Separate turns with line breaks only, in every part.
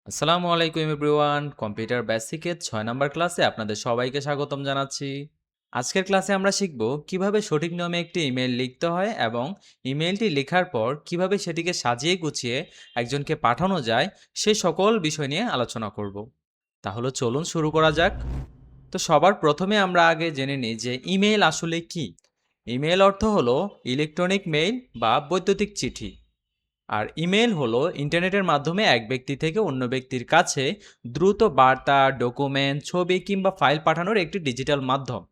আসসালামু আলাইকুম everyone. Computer বেসিকের ৬ number ক্লাসে আপনাদের সবাইকে স্বাগতম জানাচ্ছি। আজকের ক্লাসে আমরা শিখব কিভাবে সঠিক নিয়মে একটি ইমেইল লিখতে হয় এবং ইমেইলটি লেখার পর কিভাবে সেটিকে সাজিয়ে গুছিয়ে একজনকে পাঠানো যায় সে সকল বিষয় নিয়ে আলোচনা করব। তাহলে চলুন শুরু করা যাক। তো সবার প্রথমে আমরা আগে জেনে নিই যে ইমেইল আসলে কি। ইমেইল অর্থ হলো ইলেকট্রনিক মেইল বা বৈদ্যুতিক চিঠি। আর ইমেল হলো ইন্টারনেটের মাধ্যমে এক ব্যক্তি থেকে অন্য ব্যক্তির কাছে দ্রুত বার্তা, ডকুমেন্ট, ছবি কিংবা ফাইল পাঠানোর একটি ডিজিটাল মাধ্যম।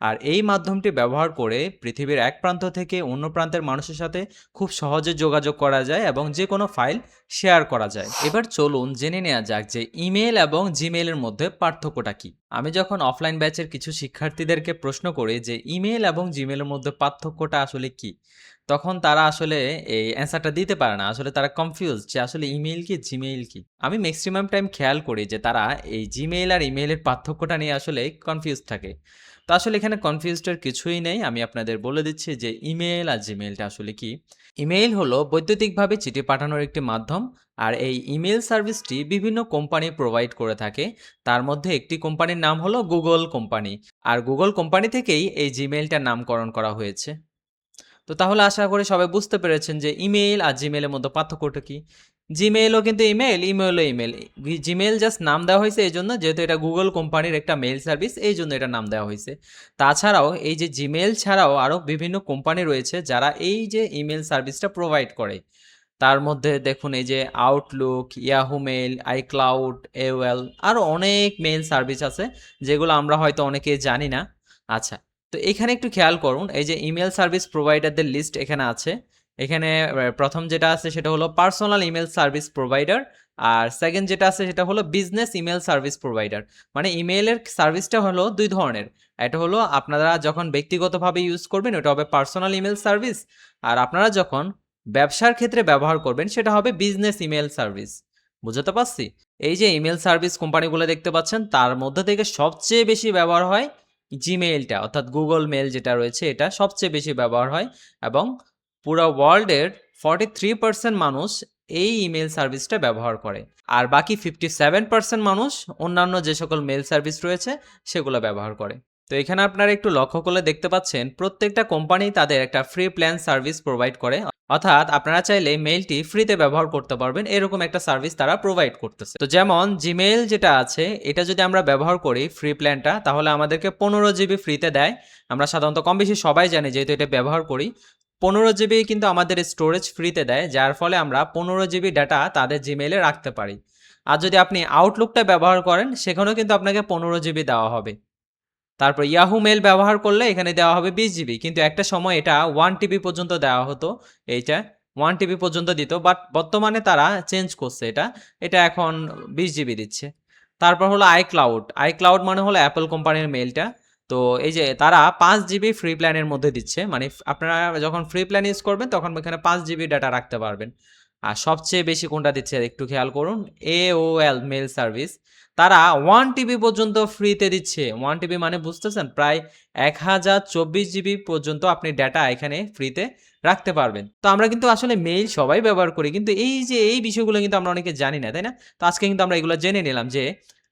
আর এই মাধ্যমটি ব্যবহার করে পৃথিবীর এক প্রান্ত থেকে অন্য প্রান্তের মানুষের সাথে খুব সহজে যোগাযোগ করা যায় এবং যে কোনো ফাইল শেয়ার করা যায়। এবার চলুন জেনে নেওয়া যাক যে ইমেল এবং জিমেইলের মধ্যে পার্থক্যটা কি। আমি যখন অফলাইন ব্যাচের কিছু শিক্ষার্থীদেরকে প্রশ্ন করি যে ইমেল এবং জিমেইলের মধ্যে পার্থক্যটা আসলে কি, তখন তারা আসলে এই অ্যান্সারটা দিতে পারে না। আসলে তারা কনফিউজড যে আসলে ইমেইল কি, জিমেইল কি? আমি ম্যাক্সিমাম টাইম খেয়াল করি যে তারা এই জিমেইল আর ইমেইলের পার্থক্যটা নিয়ে আসলে কনফিউজড থাকে। তো আসলে এখানে কনফিউজড কিছুই নেই। আমি আপনাদের বলে দিচ্ছি যে ইমেইল আর জিমেইলটা আসলে কি। ইমেইল হলো বৈদ্যুতিকভাবে চিঠি পাঠানোর একটি মাধ্যম। আর এই ইমেইল সার্ভিসটি বিভিন্ন কোম্পানি প্রোভাইড করে থাকে। তার মধ্যে একটি কোম্পানির নাম হলো গুগল কোম্পানি। আর গুগল কোম্পানি থেকেই এই জিমেইলটার নামকরণ করা হয়েছে। তো তাহলে আশা করি সবাই বুঝতে পেরেছেন যে ইমেইল আর জিমেইলের মধ্যে পার্থক্যটা কি। জিমেইলও কিন্তু ইমেইল, ইমেইলও ইমেইল। জিমেইল জাস্ট নাম দেওয়া হয়েছে এইজন্য যেহেতু এটা গুগল কোম্পানির একটা মেইল সার্ভিস, এইজন্য এটার নাম দেওয়া হয়েছে। তাছাড়াও এই যে জিমেইল ছাড়াও আরও বিভিন্ন কোম্পানি রয়েছে যারা এই যে ইমেইল সার্ভিসটা প্রোভাইড করে। তার মধ্যে দেখুন এই যে Outlook, Yahoo mail, iCloud, AOL আরও অনেক মেইল সার্ভিস আছে যেগুলো আমরা হয়তো অনেকেই জানি না। আচ্ছা, তো এখানে একটু খেয়াল করুন এই যে ইমেল সার্ভিস প্রোভাইডারদের লিস্ট এখানে আছে। এখানে প্রথম যেটা আছে সেটা হলো পার্সোনাল ইমেল সার্ভিস প্রোভাইডার। আর সেকেন্ড যেটা আছে সেটা হলো বিজনেস ইমেল সার্ভিস প্রোভাইডার। মানে ইমেইলের সার্ভিসটা হলো দুই ধরনের। এটা হলো আপনারা যখন ব্যক্তিগতভাবে ইউজ করবেন ওটা হবে পার্সোনাল ইমেল সার্ভিস। আর আপনারা যখন ব্যবসার ক্ষেত্রে ব্যবহার করবেন সেটা হবে বিজনেস ইমেল সার্ভিস। বুঝতে পারছি? এই যে ইমেল সার্ভিস কোম্পানিগুলো দেখতে পাচ্ছেন তার মধ্যে থেকে সবচেয়ে বেশি ব্যবহার হয় জিমেইলটা, অর্থাৎ গুগল মেল যেটা রয়েছে এটা সবচেয়ে বেশি ব্যবহার হয় এবং পুরো ওয়ার্ল্ডের 43% মানুষ এই ইমেল সার্ভিসটা ব্যবহার করে। আর বাকি 57% মানুষ অন্যান্য যে সকল মেল সার্ভিস রয়েছে সেগুলো ব্যবহার করে। তো এখানে আপনারা একটু লক্ষ্য করলে দেখতে পাচ্ছেন প্রত্যেকটা কোম্পানি তাদের একটা ফ্রি প্ল্যান সার্ভিস প্রোভাইড করে, অর্থাৎ আপনারা চাইলে মেইলটি ফ্রিতে ব্যবহার করতে পারবেন এরকম একটা সার্ভিস তারা প্রোভাইড করতেছে। তো যেমন জিমেইল যেটা আছে এটা যদি আমরা ব্যবহার করি ফ্রি প্ল্যানটা তাহলে আমাদেরকে 15 GB ফ্রিতে দেয়। আমরা সাধারণত কম বেশি সবাই জানি যেহেতু এটা ব্যবহার করি। 15 GB কিন্তু আমাদের স্টোরেজ ফ্রিতে দেয়, যার ফলে আমরা 15 GB ডাটা তাদের জিমেইলে রাখতে পারি। আর যদি আপনি আউটলুকটা ব্যবহার করেন সেখানেও কিন্তু আপনাকে 15 GB দেওয়া হবে। তারপর ইয়াহু মেল ব্যবহার করলে এখানে দেওয়া হবে 20 GB, কিন্তু একটা সময় এটা 1 TB পর্যন্ত দেওয়া হতো। এইটা 1 TB পর্যন্ত দিত, বাট বর্তমানে তারা চেঞ্জ করছে এটা। এটা এখন 20 GB দিচ্ছে। তারপর হলো আইক্লাউড। আইক্লাউড মানে হলো অ্যাপল কোম্পানির মেলটা। তো এই যে তারা 5 GB ফ্রি প্ল্যানের মধ্যে দিচ্ছে, মানে আপনারা যখন ফ্রি প্ল্যান ইউজ করবেন তখন এখানে 5 GB ডাটা রাখতে পারবেন। আর সবচেয়ে বেশি কোনটা দিচ্ছে একটু খেয়াল করুন, AOL মেল সার্ভিস। তারা 1 TB পর্যন্ত ফ্রিতে দিচ্ছে। 1 TB মানে বুঝতেছেন প্রায় 1024 GB পর্যন্ত আপনি ডাটা এখানে ফ্রিতে রাখতে পারবেন। তো আমরা কিন্তু আসলে মেইল সবাই ব্যবহার করি, কিন্তু এই যে এই বিষয়গুলো কিন্তু আমরা অনেকে জানি না, তাই না? তো আজকে কিন্তু আমরা এগুলো জেনে নিলাম যে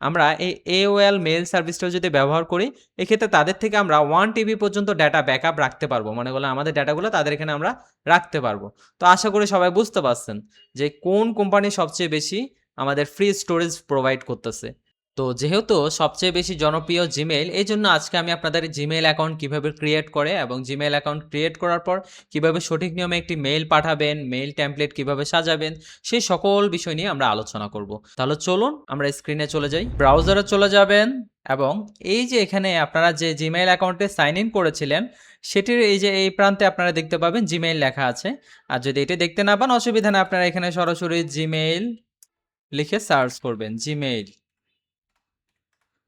আমরা এই AOL মেইল সার্ভিসটা যদি ব্যবহার করি এক্ষেত্রে তাদের থেকে আমরা 1 TB পর্যন্ত ডাটা ব্যাকআপ রাখতে পারবো। মনে করলে আমাদের ডাটাগুলো তাদের এখানে আমরা রাখতে পারবো। তো আশা করি সবাই বুঝতে পারছেন যে কোন কোম্পানি সবচেয়ে বেশি আমাদের ফ্রি স্টোরেজ প্রোভাইড করতেছে। তো যেহেতু সবচেয়ে বেশি জনপ্রিয় জিমেইল, এই জন্য আজকে আমি আপনাদের জিমেইল অ্যাকাউন্ট কিভাবে ক্রিয়েট করে এবং জিমেইল অ্যাকাউন্ট ক্রিয়েট করার পর কিভাবে সঠিক নিয়মে একটি মেইল পাঠাবেন, মেইল টেমপ্লেট কিভাবে সাজাবেন, সেই সকল বিষয় নিয়ে আমরা আলোচনা করব। তাহলে চলুন আমরা স্ক্রিনে চলে যাই। ব্রাউজারে চলে যাবেন এবং এই যে এখানে আপনারা যে জিমেইল অ্যাকাউন্টে সাইন ইন করেছিলেন সেটির এই যে এই প্রান্তে আপনারা দেখতে পাবেন জিমেইল লেখা আছে। আর যদি এটা দেখতে না পান অসুবিধা নেই, আপনারা এখানে সরাসরি জিমেইল লিখে সার্চ করবেন। জিমেইল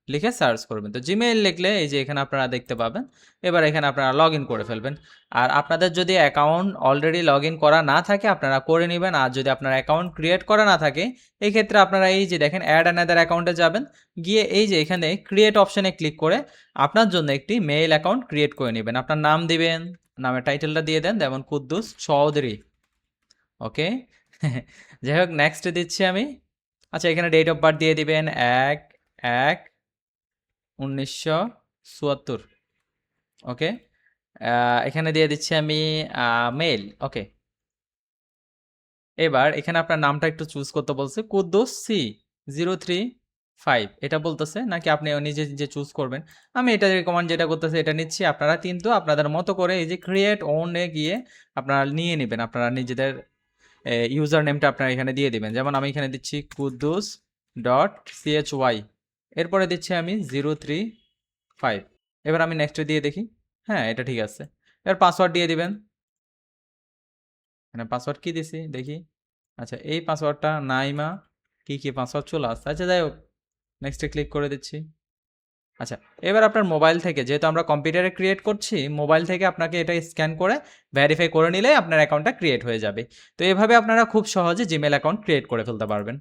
লিখে সার্চ করবেন। তো জিমেইল লিখলে এই যে এখানে আপনারা দেখতে পাবেন। এবার এখানে আপনারা লগ ইন করে ফেলবেন। আর আপনাদের যদি অ্যাকাউন্ট অলরেডি লগ ইন করা না থাকে আপনারা করে নেবেন। আর যদি আপনার অ্যাকাউন্ট ক্রিয়েট করা না থাকে এক্ষেত্রে আপনারা এই যে দেখেন অ্যাড অ্যানাদার অ্যাকাউন্টে যাবেন, গিয়ে এই যে এখানে ক্রিয়েট অপশানে ক্লিক করে আপনার জন্য একটি মেইল অ্যাকাউন্ট ক্রিয়েট করে নেবেন। আপনার নাম দিবেন, নামের টাইটেলটা দিয়ে দেন, যেমন কুদ্দুস চৌধুরী। ওকে। যাই হোক নেক্সট দিচ্ছি আমি। আচ্ছা, এখানে ডেট অফ বার্থ দিয়ে দিবেন ১/১/১৯৭৪। ওকে। এখানে দিয়ে দিচ্ছি আমি মেইল। ওকে। এবার এখানে আপনার নামটা একটু চুজ করতে বলছে। কুদ্দুস সি 035 এটা বলতেছে, নাকি আপনি নিজে, নিজে চুজ করবেন। আমি এটা রিকমেন্ড যেটা করতেছি এটা নিচ্ছি। আপনারা কিন্তু আপনাদের মতো করে এই যে ক্রিয়েট ওন এ গিয়ে আপনারা নিয়ে নিবেন। আপনারা নিজেদের ইউজার নেমটা আপনারা এখানে দিয়ে দিবেন। যেমন আমি এখানে দিচ্ছি কুদ্দুস ডট CHY, এরপরে দিচ্ছি আমি 035। এবার আমি নেক্সটে দিয়ে দেখি। হ্যাঁ, এটা ঠিক আছে। এবার পাসওয়ার্ড দিয়ে দিবেন। এখানে পাসওয়ার্ড কি দিছি দেখি। আচ্ছা, এই পাসওয়ার্ডটা নাইমা কি পাসওয়ার্ড চলে আসছে। আচ্ছা, যাই হোক, নেক্সটে ক্লিক করে দিচ্ছি। আচ্ছা, এবার আপনার মোবাইল থেকে, যেহেতু আমরা কম্পিউটারে ক্রিয়েট করছি, মোবাইল থেকে আপনাকে এটা স্ক্যান করে ভেরিফাই করে নিলেই আপনার অ্যাকাউন্টটা ক্রিয়েট হয়ে যাবে। তো এভাবে আপনারা খুব সহজে জিমেল অ্যাকাউন্ট ক্রিয়েট করে ফেলতে পারবেন।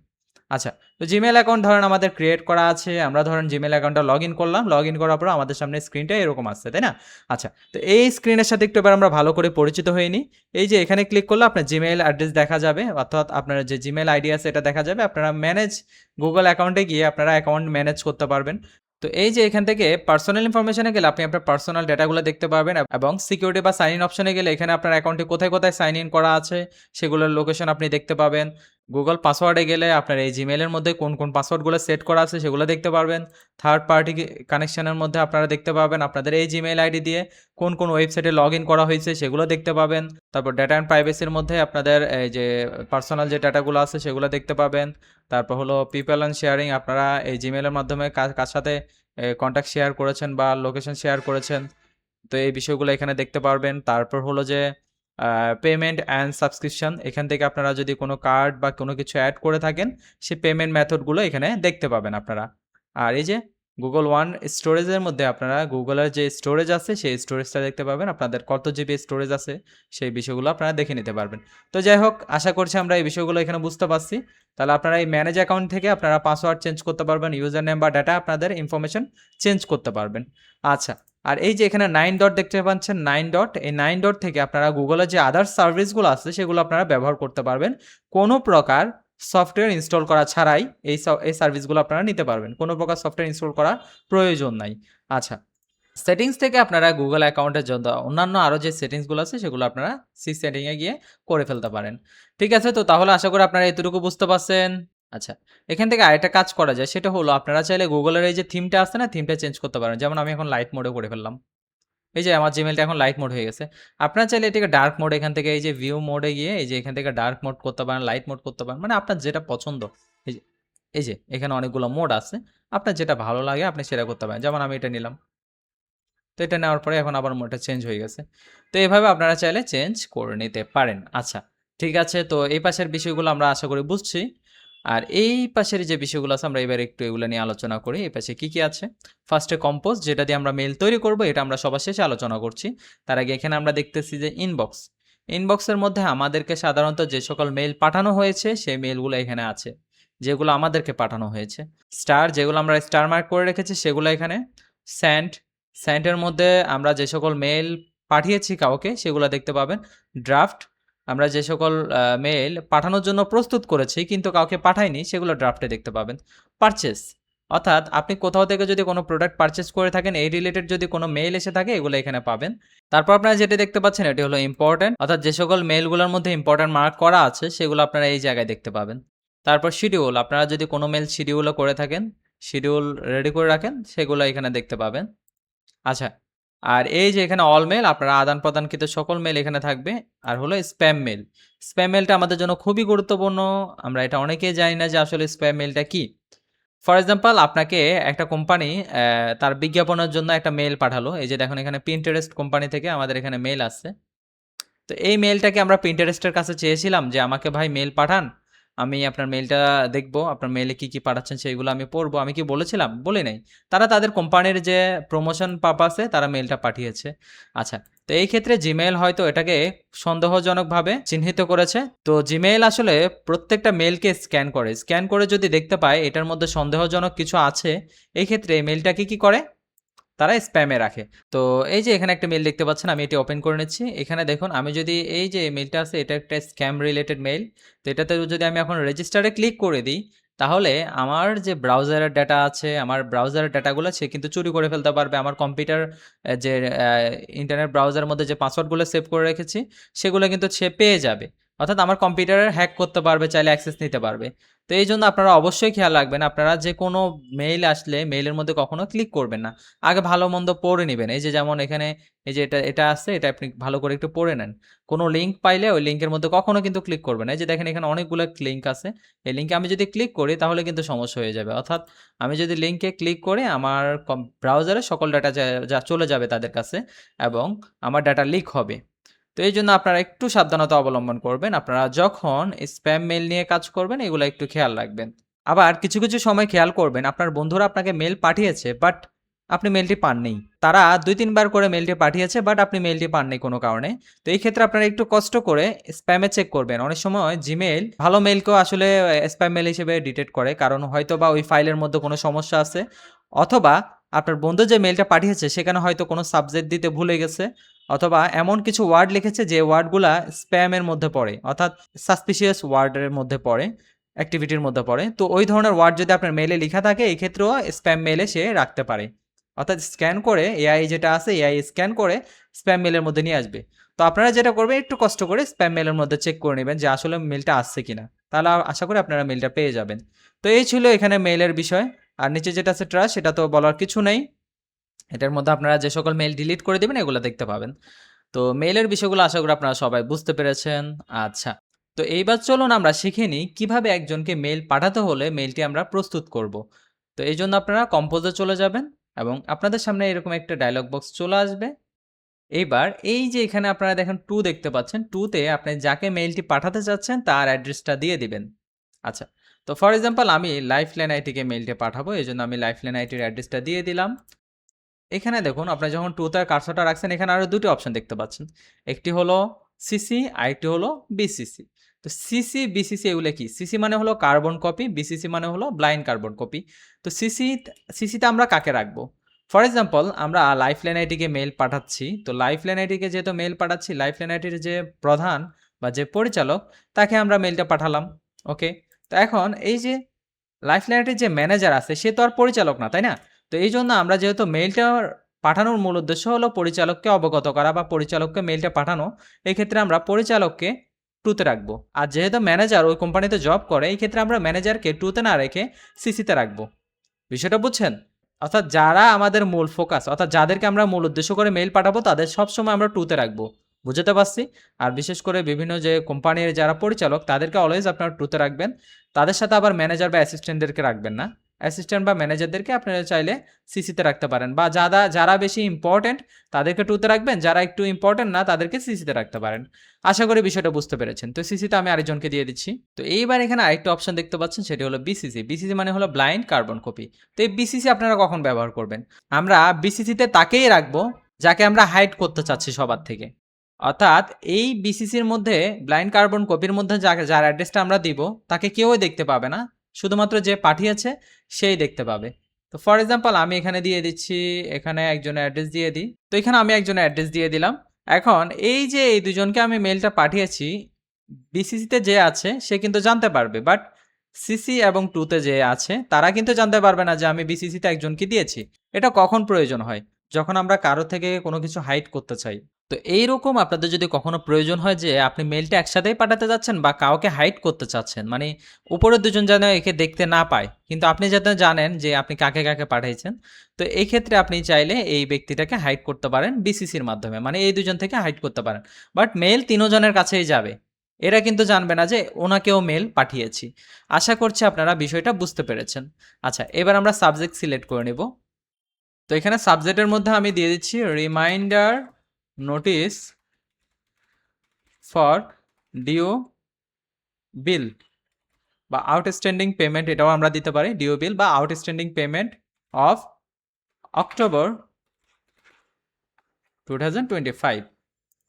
আচ্ছা, তো জিমেল অ্যাকাউন্ট ধরেন আমাদের ক্রিয়েট করা আছে, আমরা ধরেন জিমেল অ্যাকাউন্টটা লগ ইন করলাম, লগ ইন করার পর আমাদের সামনে স্ক্রিনটা এরকম আসছে, তাই না? আচ্ছা, তো এই স্ক্রিনের সাথে একটু এবার আমরা ভালো করে পরিচিত হয়ে নিই। এই যে এখানে ক্লিক করলে আপনার জিমেইল অ্যাড্রেস দেখা যাবে, অর্থাৎ আপনার যে জিমেইল আইডি আছে এটা দেখা যাবে। আপনারা ম্যানেজ গুগল অ্যাকাউন্টে গিয়ে আপনারা অ্যাকাউন্ট ম্যানেজ করতে পারবেন। তো এই যে এখান থেকে পার্সোনাল ইনফরমেশনে গেলে আপনি আপনার পার্সোনাল ডেটাগুলো দেখতে পারবেন, এবং সিকিউরিটি বা সাইন ইন অপশনে গেলে এখানে আপনার অ্যাকাউন্টে কোথায়, কোথায় সাইন ইন করা আছে সেগুলোর লোকেশন আপনি দেখতে পাবেন। গুগল পাসওয়ার্ডে গেলে আপনার এই জিমেইলের মধ্যে কোন, কোন পাসওয়ার্ডগুলো সেট করা আছে সেগুলো দেখতে পারবেন। থার্ড পার্টি কানেকশনের মধ্যে আপনারা দেখতে পাবেন আপনাদের এই জিমেইল আইডি দিয়ে কোন, কোন ওয়েবসাইটে লগ ইন করা হয়েছে সেগুলো দেখতে পাবেন। তারপর ডেটা অ্যান্ড প্রাইভেসির মধ্যে আপনাদের এই যে পার্সোনাল যে ডেটাগুলো আছে সেগুলো দেখতে পাবেন। তারপর হলো পিপল অ্যান্ড শেয়ারিং, আপনারা এই জিমেইলের মাধ্যমে কার সাথে কন্ট্যাক্ট শেয়ার করেছেন বা লোকেশন শেয়ার করেছেন, তো এই বিষয়গুলো এখানে দেখতে পারবেন। তারপর হলো যে পেমেন্ট অ্যান্ড সাবস্ক্রিপশন, এখান থেকে আপনারা যদি কোনো কার্ড বা কোনো কিছু অ্যাড করে থাকেন সেই পেমেন্ট মেথডগুলো এখানে দেখতে পাবেন আপনারা। আর এই যে গুগল ওয়ান স্টোরেজের মধ্যে আপনারা গুগলের যে স্টোরেজ আছে সেই স্টোরেজটা দেখতে পাবেন, আপনাদের কত জিবি স্টোরেজ আছে সেই বিষয়গুলো আপনারা দেখে নিতে পারবেন। তো যাই হোক, আশা করছি আমরা এই বিষয়গুলো এখানে বুঝতে পারছি। তাহলে আপনারা এই ম্যানেজ অ্যাকাউন্ট থেকে আপনারা পাসওয়ার্ড চেঞ্জ করতে পারবেন, ইউজার নেম বা ডাটা আপনাদের ইনফরমেশন চেঞ্জ করতে পারবেন। আচ্ছা, আর এই যে এখানে 9 ডট দেখতে পাচ্ছেন, 9 ডট, এই 9 ডট থেকে আপনারা গুগলের যে আদার্স সার্ভিসগুলো আছে সেগুলো আপনারা ব্যবহার করতে পারবেন। কোনো প্রকার সফটওয়্যার ইনস্টল করা ছাড়াই এই সার্ভিসগুলো আপনারা নিতে পারবেন। কোনো প্রকার সফটওয়্যার ইনস্টল করার প্রয়োজন নাই। আচ্ছা, সেটিংস থেকে আপনারা গুগল অ্যাকাউন্টের জন্য অন্যান্য আরও যে সেটিংসগুলো আছে সেগুলো আপনারা সেটিংয়ে গিয়ে করে ফেলতে পারেন। ঠিক আছে, তো তাহলে আশা করি আপনারা এতটুকু বুঝতে পারছেন। আচ্ছা, এখান থেকে আরেকটা কাজ করা যায়, সেটা হলো আপনারা চাইলে গুগলের এই যে থিমটা আছে না, থিমটা চেঞ্জ করতে পারেন। যেমন আমি এখন লাইট মোডে করে ফেললাম। এই যে আমার জিমেইলটা এখন লাইট মোড হয়ে গেছে। আপনারা চাইলে এটাকে ডার্ক মোড, এখান থেকে এই যে ভিউ মোডে গিয়ে এই যে এখান থেকে ডার্ক মোড করতে পারেন, লাইট মোড করতে পারেন। মানে আপনার যেটা পছন্দ। এই যে এই যে এখানে অনেকগুলো মোড আছে। আপনার যেটা ভালো লাগে আপনি সেটা করতে পারেন। যেমন আমি এটা নিলাম। তো এটা নেওয়ার পরে এখন আবার মোডটা চেঞ্জ হয়ে গেছে। তো এভাবে আপনারা চাইলে চেঞ্জ করে নিতে পারেন। আচ্ছা, ঠিক আছে। তো এই পাশের বিষয়গুলো আমরা আশা করি বুঝছি। আর এই পাশের যে বিষয়গুলো আছে আমরা এবার একটু এগুলো নিয়ে আলোচনা করি। এই পাশে কি আছে? ফার্স্টে কম্পোজ, যেটা দিয়ে আমরা মেইল তৈরি করব, এটা আমরা সবার শেষে আলোচনা করছি। তার আগে এখানে আমরা দেখতেছি যে ইনবক্স। ইনবক্সের মধ্যে আমাদেরকে সাধারণত যে সকল মেইল পাঠানো হয়েছে সেই মেইলগুলো এখানে আছে। যেগুলো আমাদেরকে পাঠানো হয়েছে। স্টার, যেগুলো আমরা স্টার মার্ক করে রেখেছি সেগুলো এখানে। সেন্ড, সেন্টের মধ্যে আমরা যে সকল মেইল পাঠিয়েছি কাউকে সেগুলো দেখতে পাবেন। ড্রাফট, আমরা যে সকল মেইল পাঠানোর জন্য প্রস্তুত করেছি কিন্তু কাউকে পাঠাইনি সেগুলো ড্রাফটে দেখতে পাবেন। পারচেজ, অর্থাৎ আপনি কোথাও থেকে যদি কোনো প্রোডাক্ট পারচেজ করে থাকেন এই রিলেটেড যদি কোনো মেইল এসে থাকে এগুলো এখানে পাবেন। তারপর আপনারা যেটা দেখতে পাচ্ছেন এটি হলো ইম্পর্ট্যান্ট, অর্থাৎ যে সকল মেইলগুলোর মধ্যে ইম্পর্ট্যান্ট মার্ক করা আছে সেগুলো আপনারা এই জায়গায় দেখতে পাবেন। তারপর শিডিউল, আপনারা যদি কোনো মেইল শিডিউলও করে থাকেন, শিডিউল রেডি করে রাখেন, সেগুলো এখানে দেখতে পাবেন। আচ্ছা, আর এই যে এখানে অল মেইল, আপনারা আদান-প্রদানকৃত সকল মেইল এখানে থাকবে। আর হলো স্প্যাম মেইল। স্প্যাম মেইলটা আমাদের জন্য খুবই গুরুত্বপূর্ণ। আমরা এটা অনেকেই জানি না যে আসলে স্প্যাম মেইলটা কি? ফর এক্সাম্পল, আপনাকে একটা কোম্পানি তার বিজ্ঞাপনের জন্য একটা মেইল পাঠালো। এই যে দেখুন এখানে Pinterest কোম্পানি থেকে আমাদের এখানে মেইল আসছে। তো এই মেইলটাকে আমরা Pinterest এর কাছে চেয়েছিলাম যে আমাকে ভাই মেইল পাঠান। আমি আপনার মেইলটা দেখব। আপনার মেইলে কি, কি পাঠাচ্ছেন সেগুলো আমি পড়ব। আমি কি বলেছিলাম? বলি নাই। তারা তাদের কোম্পানির যে প্রমোশন পারপাসে তারা মেইলটা পাঠিয়েছে। আচ্ছা, তো এই ক্ষেত্রে Gmail হয়তো এটাকে সন্দেহজনকভাবে চিহ্নিত করেছে। তো Gmail আসলে প্রত্যেকটা মেইলকে স্ক্যান করে। স্ক্যান করে যদি দেখতে পায় এটার মধ্যে সন্দেহজনক কিছু আছে, এই ক্ষেত্রে এই মেইলটাকে কি করে? তারা স্প্যামে রাখে। তো এই যে এখানে একটা মেইল দেখতে পাচ্ছেন, আমি এটি ওপেন করে নিচ্ছি। এখানে দেখুন আমি যদি এই যে মেইলটা আছে এটা একটা স্ক্যাম রিলেটেড মেইল। তো এটাতে যদি আমি এখন রেজিস্টারে ক্লিক করে দিই, তাহলে আমার যে ব্রাউজারের ডেটা আছে, আমার ব্রাউজারের ডেটাগুলো সে কিন্তু চুরি করে ফেলতে পারবে। আমার কম্পিউটার যে ইন্টারনেট ব্রাউজারের মধ্যে যে পাসওয়ার্ডগুলো সেভ করে রেখেছি, সেগুলো কিন্তু সে পেয়ে যাবে। অর্থাৎ আমার কম্পিউটারের হ্যাক করতে পারবে, চাইলে অ্যাক্সেস নিতে পারবে। তো এইজন্য আপনারা অবশ্যই খেয়াল রাখবেন, আপনারা যেকোনো মেইল আসলে মেইলের মধ্যে কখনো ক্লিক করবেন না। আগে ভালো-মন্দ পড়ে নিবেন। এই যে যেমন এখানে এই যে এটা আছে, এটা আপনি ভালো করে একটু পড়ে নেন। কোনো লিঙ্ক পাইলে ওই লিঙ্কের মধ্যে কখনো কিন্তু ক্লিক করবেন না। এই যে দেখেন এখানে অনেকগুলো লিঙ্ক আছে। এই লিঙ্কে আমি যদি ক্লিক করি তাহলে কিন্তু সমস্যা হয়ে যাবে। অর্থাৎ আমি যদি লিঙ্কে ক্লিক করি আমার ব্রাউজারে সকল ডাটা যা চলে যাবে তাদের কাছে এবং আমার ডাটা লিক হবে। তো এইজন্য আপনারা একটু সাবধানতা অবলম্বন করবেন। আপনারা যখন স্প্যাম মেইল নিয়ে কাজ করবেন এগুলা একটু খেয়াল রাখবেন। আবার কিছু সময় খেয়াল করবেন আপনার বন্ধুরা আপনাকে মেইল পাঠিয়েছে বাট আপনি মেইলটি পাননি। তারা ২-৩ বার করে মেইলটি পাঠিয়েছে বাট আপনি মেইলটি পাননি কোনো কারণে। তো এই ক্ষেত্রে আপনারা একটু কষ্ট করে স্প্যামে চেক করবেন। অনেক সময় জিমেইল ভালো মেইলকেও আসলে স্প্যাম মেইল হিসেবে ডিটেক্ট করে। কারণ হয়তোবা ওই ফাইলের মধ্যে কোনো সমস্যা আছে অথবা আপনার বন্ধু যে মেইলটা পাঠিয়েছে সেখানে হয়তো কোনো সাবজেক্ট দিতে ভুলে গেছে অথবা এমন কিছু ওয়ার্ড লিখেছে যে ওয়ার্ডগুলা স্প্যামের মধ্যে পড়ে অর্থাৎ সাসপিশিয়াস ওয়ার্ডের মধ্যে পড়ে, অ্যাক্টিভিটির মধ্যে পড়ে। তো ওই ধরনের ওয়ার্ড যদি আপনার মেইলে লিখা থাকে এই ক্ষেত্রেও স্প্যাম মেইলে সে রাখতে পারে। অর্থাৎ স্ক্যান করে এআই যেটা আছে এআই স্ক্যান করে স্প্যাম মেইলের মধ্যে নিয়ে আসবে। তো আপনারা যেটা করবেন একটু কষ্ট করে স্প্যাম মেইলের মধ্যে চেক করে নেবেন যে আসলে মেইলটা আসছে কিনা। তাহলে আশা করি আপনারা মেইলটা পেয়ে যাবেন। তো এই ছিল এখানে মেইলের বিষয়। আর নিচে যেটা আছে ট্রাস্ট সেটা তো বলার কিছু নেই। এটার মধ্যে আপনারা যে সকল মেইল ডিলিট করে দিবেন এগুলো দেখতে পাবেন। তো মেইলের বিষয়গুলো আশা করি আপনারা সবাই বুঝতে পেরেছেন। আচ্ছা। তো এইবার চলুন আমরা শিখে নিই কিভাবে একজনকে মেইল পাঠাতে হলে মেইলটি আমরা প্রস্তুত করব। তো এইজন্য আপনারা কম্পোজে চলে যাবেন এবং আপনাদের সামনে এরকম একটা ডায়লগ বক্স চলে আসবে। এইবার এই যে এখানে আপনারা দেখেন 2 দেখতে পাচ্ছেন, 2 তে আপনি যাকে মেইলটি পাঠাতে চাচ্ছেন তার অ্যাড্রেসটা দিয়ে দিবেন। আচ্ছা। তো ফর এক্সাম্পল আমি লাইফলাইন আইটিকে মেইলটি পাঠাবো। এজন্য আমি লাইফলাইন আইটির অ্যাড্রেসটা দিয়ে দিলাম। এখানে দেখুন আপনারা যখন 2 তে কার্সরটা রাখছেন এখানে আরো 2 টি অপশন দেখতে পাচ্ছেন। একটি হলো সিসি আরেকটি হলো বিসিসি। তো সিসি, বিসিসি এগুলো কি? সিসি মানে হলো কার্বন কপি, বিসিসি মানে হলো ব্লাইন্ড কার্বন কপি। তো সিসিতে আমরা কাকে রাখবো? ফর এক্সাম্পল আমরা লাইফলাইন আইটিকে মেইল পাঠাচ্ছি। তো লাইফলাইন আইটিকে যেহেতু মেইল পাঠাচ্ছি, লাইফলাইন আইটির যে প্রধান বা যে পরিচালক তাকে আমরা মেইলটা পাঠালাম। ওকে? তো এখন এই যে লাইফলাইন আইটির যে ম্যানেজার আছে সে তো আর পরিচালক না, তাই না? তো এইজন্য আমরা যেহেতু মেইলটা পাঠানোর মূল উদ্দেশ্য হলো পরিচালককে অবগত করা বা পরিচালককে মেইলটা পাঠানো। এক্ষেত্রে আমরা পরিচালককে 2 তে রাখবো। আর যেহেতু ম্যানেজার ওই কোম্পানিতে জব করে এই ক্ষেত্রে আমরা ম্যানেজারকে 2 তে না রেখে সিসিতে রাখবো। বিষয়টা বুঝছেন? অর্থাৎ যারা আমাদের মূল ফোকাস অর্থাৎ যাদেরকে আমরা মূল উদ্দেশ্য করে মেইল পাঠাবো তাদের সবসময় আমরা 2 তে রাখবো। বুঝাতে পারছি? আর বিশেষ করে বিভিন্ন যে কোম্পানির যারা পরিচালক তাদেরকে অলওয়েজ আপনারা 2 তে রাখবেন। তাদের সাথে আবার ম্যানেজার বা অ্যাসিস্ট্যান্টদেরকে রাখবেন না। অ্যাসিস্ট্যান্ট বা ম্যানেজারদেরকে আপনারা চাইলে সিসিতে রাখতে পারেন বা যারা বেশি ইম্পোর্টেন্ট তাদেরকে 2 তে রাখবেন, যারা একটু ইম্পোর্টেন্ট না তাদেরকে সিসিতে রাখতে পারেন। আশা করি বিষয়টা বুঝতে পেরেছেন। তো সিসিতে আমি আরেকজনকে দিয়ে দিচ্ছি। তো এইবার এখানে আরেকটা অপশন দেখতে পাচ্ছেন সেটি হলো বিসিসি। বিসিসি মানে হলো ব্লাইন্ড কার্বন কপি। তো এই বিসিসি আপনারা কখন ব্যবহার করবেন? আমরা বিসিসিতে তাকেই রাখবো যাকে আমরা হাইড করতে চাচ্ছি সবার থেকে। অর্থাৎ এই বিসিসির মধ্যে ব্লাইন্ড কার্বন কপির মধ্যে যার অ্যাড্রেসটা আমরা দিব তাকে কেউই দেখতে পাবে না। শুধুমাত্র যে পাঠিয়েছে সেই দেখতে পাবে। তো ফর এক্সাম্পল আমি এখানে দিয়ে দিচ্ছি, এখানে একজনের অ্যাড্রেস দিয়ে দিই। তো এখানে আমি একজনের অ্যাড্রেস দিয়ে দিলাম। এখন এই যে এই দুজনকে আমি মেইলটা পাঠিয়েছি, বিসিসিতে যে আছে সে কিন্তু জানতে পারবে। বাট সিসি এবং 2 তে যে আছে তারা কিন্তু জানতে পারবে না যে আমি বিসিসিতে একজনকে দিয়েছি। এটা কখন প্রয়োজন হয়? যখন আমরা কারো থেকে কোনো কিছু হাইড করতে চাই। তো এইরকম আপনাদের যদি কখনো প্রয়োজন হয় যে আপনি মেইলটা একসাথেই পাঠাতে যাচ্ছেন বা কাউকে হাইড করতে চাচ্ছেন, মানে উপরের দুজন যেন একে দেখতে না পায় কিন্তু আপনি যাতে জানেন যে আপনি কাকে পাঠিয়েছেন, তো এই ক্ষেত্রে আপনি চাইলে এই ব্যক্তিটাকে হাইড করতে পারেন বিসিসির মাধ্যমে, মানে এই দুজন থেকে হাইড করতে পারেন। বাট মেইল ৩ জনের কাছেই যাবে, এরা কিন্তু জানবে না যে ওনাকেও মেইল পাঠিয়েছি। আশা করছি আপনারা বিষয়টা বুঝতে পেরেছেন। আচ্ছা, এবার আমরা সাবজেক্ট সিলেক্ট করে নেব। তো এখানে সাবজেক্টের মধ্যে আমি দিয়ে দিচ্ছি রিমাইন্ডার নোটিস ফর ডিও বিল বা আউটস্ট্যান্ডিং পেমেন্ট, এটাও আমরা দিতে পারি ডিও বিল বা আউটস্ট্যান্ডিং পেমেন্ট অফ অক্টোবর 2025।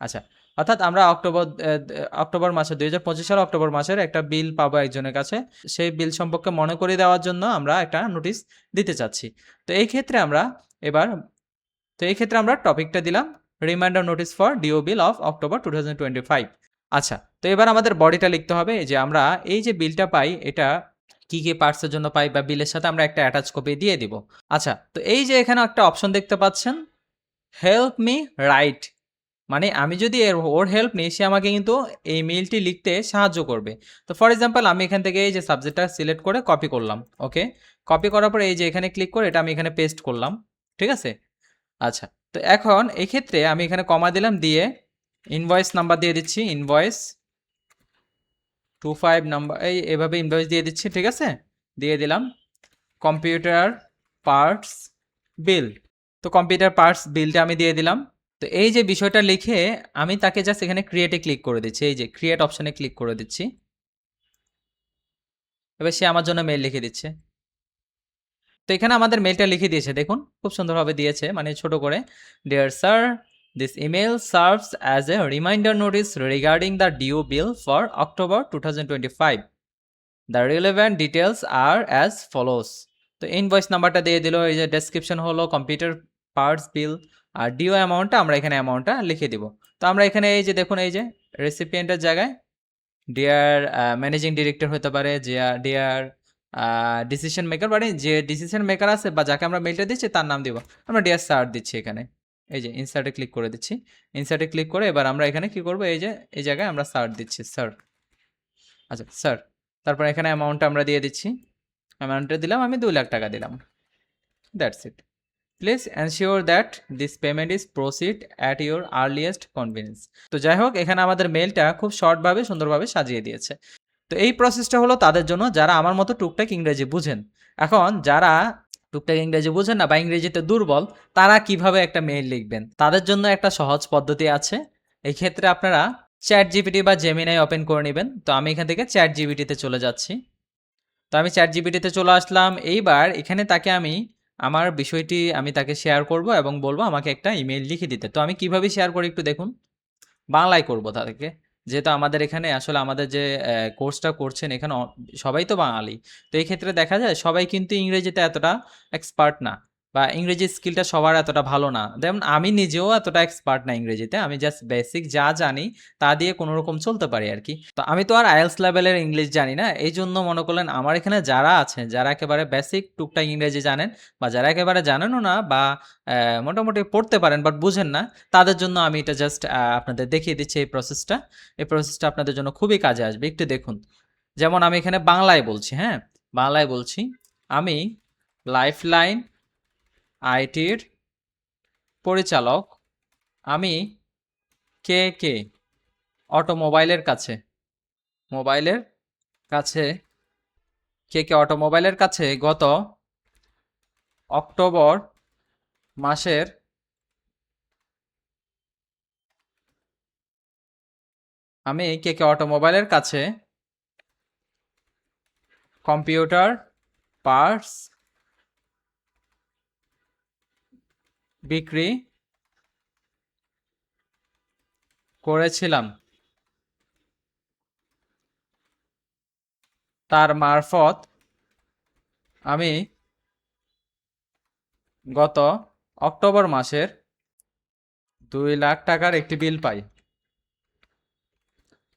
আচ্ছা, অর্থাৎ আমরা অক্টোবর মাসে 2025 সালে অক্টোবর মাসের একটা বিল পাবো একজনের কাছে। সেই বিল সম্পর্কে মনে করিয়ে দেওয়ার জন্য আমরা একটা নোটিশ দিতে চাচ্ছি। তো এই ক্ষেত্রে আমরা এবার টপিকটা দিলাম reminder notice for due bill of October 2025। আচ্ছা, তো এবার আমাদের বডিটা লিখতে হবে যে আমরা এই যে বিলটা পাই এটা কি পার্টসের জন্য পাই বা বিলের সাথে আমরা একটা অ্যাটাচ কপি দিয়ে দিব। আচ্ছা, তো এই যে এখানে একটা অপশন দেখতে পাচ্ছেন, হেল্প মি রাইট, মানে আমি যদি ওর হেল্প নিই সে আমাকে কিন্তু এই মেইলটি লিখতে সাহায্য করবে। তো ফর এক্সাম্পল আমি এখান থেকে এই যে সাবজেক্টটা সিলেক্ট করে কপি করলাম, ওকে, কপি করার পরে এই যে এখানে ক্লিক করে এটা আমি এখানে পেস্ট করলাম, ঠিক আছে। আচ্ছা, তো এখন এই ক্ষেত্রে আমি এখানে কমা দিলাম, দিয়ে ইনভয়েস নাম্বার দিয়ে দিচ্ছি, ইনভয়েস 25 নাম্বার, এভাবে ইনভয়েস দিয়ে দিচ্ছি, ঠিক আছে, দিয়ে দিলাম কম্পিউটার পার্টস বিল। তো কম্পিউটার পার্টস বিলটা আমি দিয়ে দিলাম। তো এই যে বিষয়টা লিখে আমি তাকে জাস্ট এখানে ক্রিয়েটে ক্লিক করে দিচ্ছি, এই যে ক্রিয়েট অপশনে ক্লিক করে দিচ্ছি। এবার সে আমার জন্য মেইল লিখে দিচ্ছে। তো এখানে আমাদের মেইলটা লিখে দিয়েছে, দেখুন খুব সুন্দরভাবে দিয়েছে, মানে ছোট করে, dear sir, this email serves as a reminder notice regarding the due bill for October 2025। The relevant details are as follows. তো ইনভয়েস নাম্বারটা দিয়ে দিল, এই যে ডেসক্রিপশন হলো কম্পিউটার পার্টস বিল, আর ডিও অ্যামাউন্টটা আমরা এখানে অ্যামাউন্টটা লিখে দিব। তো আমরা এখানে এই যে দেখুন, এই যে রেসিপিয়েন্টের জায়গায় ডিয়ার ম্যানেজিং ডিরেক্টর হতে পারে, ডিয়ার ডিসিশন মেকার, মানে যে ডিসিশন মেকার আছে বা যাকে আমরা মেলটা দিচ্ছি তার নাম দিব। আমরা ডিয়ার স্যার দিচ্ছি এখানে, এই যে ইনসার্টে ক্লিক করে দিচ্ছি। ইনসার্টে ক্লিক করে এবার আমরা এখানে কি করব, এই যে এই জায়গায় আমরা স্যার দিচ্ছি, স্যার। আচ্ছা স্যার, তারপর এখানে অ্যামাউন্টটা আমরা দিয়ে দিচ্ছি, অ্যামাউন্টটা দিলাম আমি 2 লাখ টাকা দিলাম, that's it. Please ensure that this payment is proceed at your earliest convenience. তো যাই হোক, এখানে আমাদের মেলটা খুব শর্টভাবে সুন্দরভাবে সাজিয়ে দিয়েছে। তো এই প্রসেসটা হলো তাদের জন্য যারা আমার মতো টুকটাক ইংরেজি বুঝেন। এখন যারা টুকটাক ইংরেজি বুঝেন না বা ইংরেজিতে দুর্বল, তারা কিভাবে একটা মেইল লিখবেন, তাদের জন্য একটা সহজ পদ্ধতি আছে। এই ক্ষেত্রে আপনারা চ্যাট জিপিটি বা জেমিনাই ওপেন করে নেবেন। তো আমি এখান থেকে চ্যাট জিপিটিতে চলে যাচ্ছি। তো আমি চ্যাট জিপিটিতে চলে আসলাম। এইবার এখানে তাকে আমি আমার বিষয়টি আমি তাকে শেয়ার করব এবং বলবো আমাকে একটা ইমেইল লিখে দিতে। তো আমি কিভাবে শেয়ার করি একটু দেখুন। বাংলায় করব তাদেরকে। যেহেতু আমাদের এখানে আসলে আমাদের যে কোর্সটা করছেন এখানে সবাই তো বাঙালি। তো এই ক্ষেত্রে দেখা যায় সবাই কিন্তু ইংরেজিতে এতটা এক্সপার্ট না, বা ইংরেজি স্কিলটা সবার এতটা ভালো না। যেমন আমি নিজেও এতটা এক্সপার্ট না ইংরেজিতে। আমি জাস্ট বেসিক যা জানি তা দিয়ে কোনোরকম চলতে পারি আরকি। তো আমি তো আর আইএলটিএস লেভেলের ইংলিশ জানি না। এইজন্য মনে করলেন আমার এখানে যারা আছেন, যারা একেবারে বেসিক টুকটাক ইংরেজি জানেন বা যারা একেবারে জানেনও না বা মোটামুটি পড়তে পারেন বাট বুঝেন না, তাদের জন্য আমি এটা জাস্ট আপনাদের দেখিয়ে দিচ্ছি এই প্রসেসটা। এই প্রসেসটা আপনাদের জন্য খুবই কাজে আসবে। একটু দেখুন। যেমন আমি এখানে বাংলায় বলছি, হ্যাঁ? বাংলায় বলছি, আমি লাইফলাইন আইটির পরিচালক। আমি কে অটোমোবাইলের কাছে, মোবাইলের কাছে, কে অটোমোবাইলের কাছে গত অক্টোবর মাসের আমি কে অটোমোবাইলের কাছে কম্পিউটার পার্টস বিক্রি করেছিলাম। তার মারফত আমি গত অক্টোবর মাসের 2 লাখ টাকার একটি বিল পাই।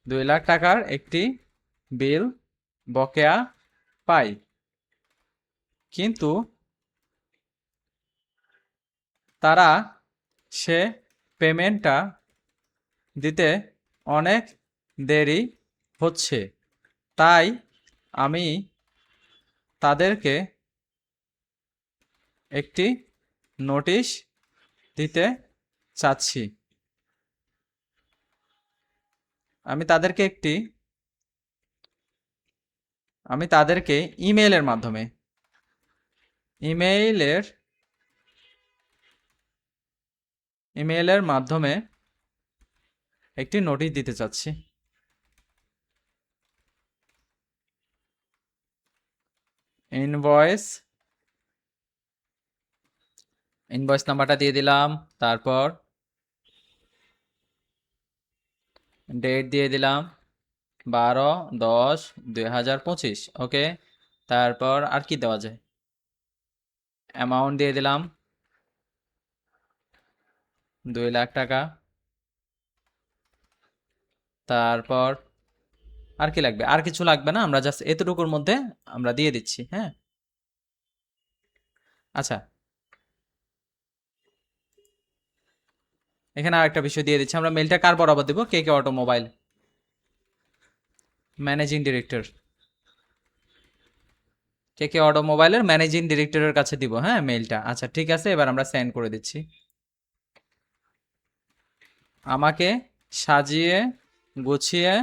2 লাখ টাকার একটি বিল বকেয়া পাই, কিন্তু তারা সে পেমেন্টটা দিতে অনেক দেরি হচ্ছে, তাই আমি তাদেরকে একটি নোটিশ দিতে চাচ্ছি। আমি তাদেরকে একটি আমি তাদেরকে ইমেইলের মাধ্যমে ইমেইলের ইমেইলের মাধ্যমে একটি নোটিশ দিতে চাচ্ছি। ইনভয়েস নাম্বারটা দিয়ে দিলাম, তারপর ডেট দিয়ে দিলাম 12/10/2025, ওকে। তারপর আর কি দেওয়া যায়, অ্যামাউন্ট দিয়ে দিলাম 2 লাখ টাকা। তারপর আর কি লাগবে? আর কিছু লাগবে না। আমরা জাস্ট এতটুকুর মধ্যে আমরা দিয়ে দিচ্ছি। হ্যাঁ? আচ্ছা, এখানে আরেকটা বিষয় দিয়ে দিচ্ছি। আমরা মেইলটা কার বরাবর দিব? কে অটোমোবাইল ম্যানেজিং ডিরেক্টর। কে অটোমোবাইলের ম্যানেজিং ডিরেক্টরের কাছে দিব, হ্যাঁ, মেইলটা। আচ্ছা, ঠিক আছে, এবার আমরা সেন্ড করে দিচ্ছি। আমাকে সাজিয়ে গুছিয়ে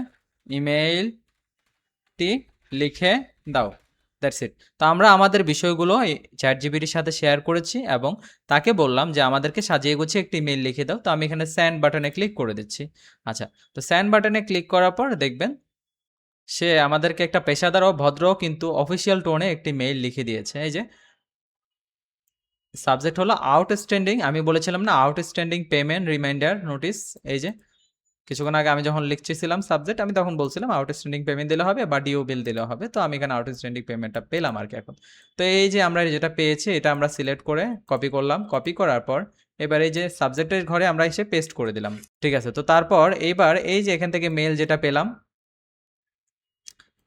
ইমেইলটি লিখে দাও। That's it. তো আমরা আমাদের বিষয়গুলো এই চ্যাট জিপিটির সাথে শেয়ার করেছি এবং তাকে বললাম যে আমাদেরকে সাজিয়ে গুছিয়ে একটি ইমেইল লিখে দাও। তো আমি এখানে সেন্ড বাটনে ক্লিক করে দিচ্ছি। আচ্ছা, তো সেন্ড বাটনে ক্লিক করার পর দেখবেন সে আমাদেরকে একটা পেশাদার ও ভদ্র কিন্তু অফিসিয়াল টোনে একটি মেইল লিখে দিয়েছে। এই যে সাবজেক্ট হলো আউটস্ট্যান্ডিং, আমি বলেছিলাম না আউটস্ট্যান্ডিং পেমেন্ট রিমাইন্ডার নোটিস। এই যে কিছুক্ষণ আগে আমি যখন লিখছিলাম সাবজেক্ট, আমি তখন বলছিলাম আউটস্ট্যান্ডিং পেমেন্ট দিলে হবে বা ডিও বিল দিলে হবে। তো আমি এখানে আউটস্ট্যান্ডিং পেমেন্টটা পেলাম আর কি এখন। তো এই যে আমরা যেটা পেয়েছি এটা আমরা সিলেক্ট করে কপি করলাম। কপি করার পর এবার এই যে সাবজেক্টের ঘরে আমরা এসে পেস্ট করে দিলাম। ঠিক আছে, তো তারপর এইবার এই যে এখান থেকে মেল যেটা পেলাম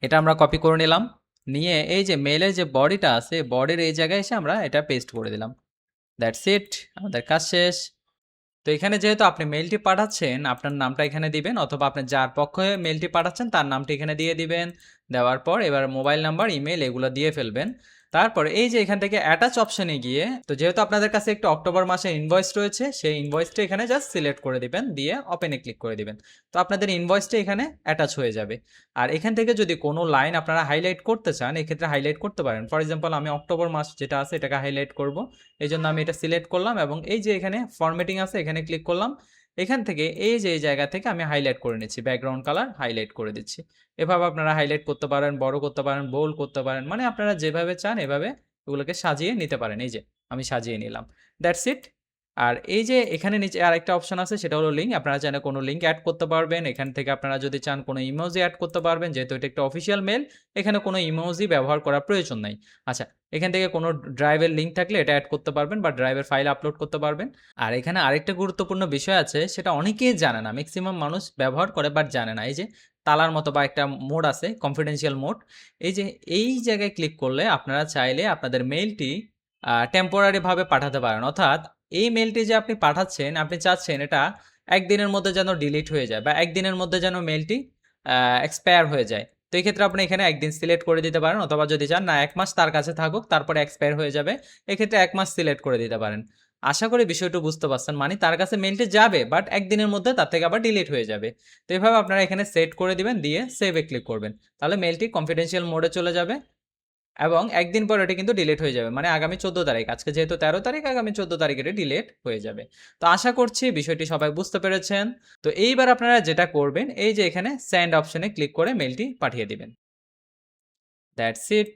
এটা আমরা কপি করে নিলাম। নিয়ে এই যে মেলের যে বডিটা আছে বডির এই জায়গায় এসে আমরা এটা পেস্ট করে দিলাম। দ্যাটস ইট, আমাদের কাজ শেষ। তো এখানে যেহেতু আপনি মেইলটি পাঠাচ্ছেন, আপনার নামটা এখানে দিবেন অথবা আপনি যার পক্ষে মেইলটি পাঠাচ্ছেন তার নামটি এখানে দিয়ে দিবেন। দেওয়ার পর এবার মোবাইল নাম্বার, ইমেইল এগুলো দিয়ে ফেলবেন। তারপর এই যে এখান থেকে অ্যাটাচ অপশনে গিয়ে, তো যেহেতু আপনাদের কাছে একটা অক্টোবর মাসের ইনভয়েস রয়েছে, সেই ইনভয়েসটা এখানে জাস্ট সিলেক্ট করে দিবেন, দিয়ে ওপেনে ক্লিক করে দিবেন। তো আপনাদের ইনভয়েসটা এখানে অ্যাটাচ হয়ে যাবে। আর এখান থেকে যদি কোনো লাইন আপনারা হাইলাইট করতে চান, এক্ষেত্রে হাইলাইট করতে পারেন। ফর এক্সাম্পল আমি অক্টোবর মাস যেটা আছে এটাকে হাইলাইট করব। এই জন্য আমি এটা সিলেক্ট করলাম এবং এই যে এখানে ফরম্যাটিং আছে এখানে ক্লিক করলাম। এখান থেকে এই যে এই জায়গা থেকে আমি হাইলাইট করে নিচ্ছি, ব্যাকগ্রাউন্ড কালার হাইলাইট করে দিচ্ছি। এভাবে আপনারা হাইলাইট করতে পারেন, বড় করতে পারেন, বোল্ড করতে পারেন, মানে আপনারা যেভাবে চান এভাবে এগুলোকে সাজিয়ে নিতে পারেন। এই যে আমি সাজিয়ে নিলাম, দ্যাটস ইট। আর এই যে এখানে নিচে আরেকটা অপশন আছে সেটা হলো লিঙ্ক। আপনারা চাইলে কোনো লিঙ্ক অ্যাড করতে পারবেন। এখান থেকে আপনারা যদি চান কোনো ইমোজি অ্যাড করতে পারবেন, যেহেতু এটা একটা অফিসিয়াল মেল এখানে কোনো ইমোজি ব্যবহার করার প্রয়োজন নাই। আচ্ছা, এখান থেকে কোনো ড্রাইভের লিঙ্ক থাকলে এটা অ্যাড করতে পারবেন বা ড্রাইভের ফাইল আপলোড করতে পারবেন। আর এখানে আরেকটা গুরুত্বপূর্ণ বিষয় আছে, সেটা অনেকেই জানে না, ম্যাক্সিমাম মানুষ ব্যবহার করে বাট জানে না। এই যে তালার মতো বা একটা মোড আছে, কনফিডেন্সিয়াল মোড। এই যে এই জায়গায় ক্লিক করলে আপনারা চাইলে আপনাদের মেইলটি টেম্পোরারি ভাবে পাঠাতে পারেন। অর্থাৎ এই মেইলটি যে আপনি পাঠাচ্ছেন, আপনি চাচ্ছেন এটা একদিনের মধ্যে যেন ডিলিট হয়ে যায় বা একদিনের মধ্যে যেন মেইলটি এক্সপায়ার হয়ে যায়। তো এই ক্ষেত্রে আপনি এখানে একদিন সিলেক্ট করে দিতে পারেন, অথবা যদি চান না ১ মাস তার কাছে থাকুক তারপরে এক্সপায়ার হয়ে যাবে, এক্ষেত্রে ১ মাস সিলেক্ট করে দিতে পারেন। আশা করি বিষয়টা বুঝতে পারছেন। মানে তার কাছে মেইলটি যাবে বাট একদিনের মধ্যে তার থেকে আবার ডিলিট হয়ে যাবে। তো এভাবে আপনারা এখানে সেট করে দিবেন, দিয়ে সেভ এ ক্লিক করবেন। তাহলে মেইলটি কনফিডেন্সিয়াল মোডে চলে যাবে এবং একদিন পর এটা কিন্তু ডিলিট হয়ে যাবে। মানে আগামী ১৪ তারিখ, আজকে যেহেতু ১৩ তারিখ, আগামী ১৪ তারিখে এটা ডিলিট হয়ে যাবে। তো আশা করছি বিষয়টি সবাই বুঝতে পেরেছেন। তো এইবার আপনারা যেটা করবেন, এই যে এখানে সেন্ড অপশনে ক্লিক করে মেইলটি পাঠিয়ে দিবেন। That's it.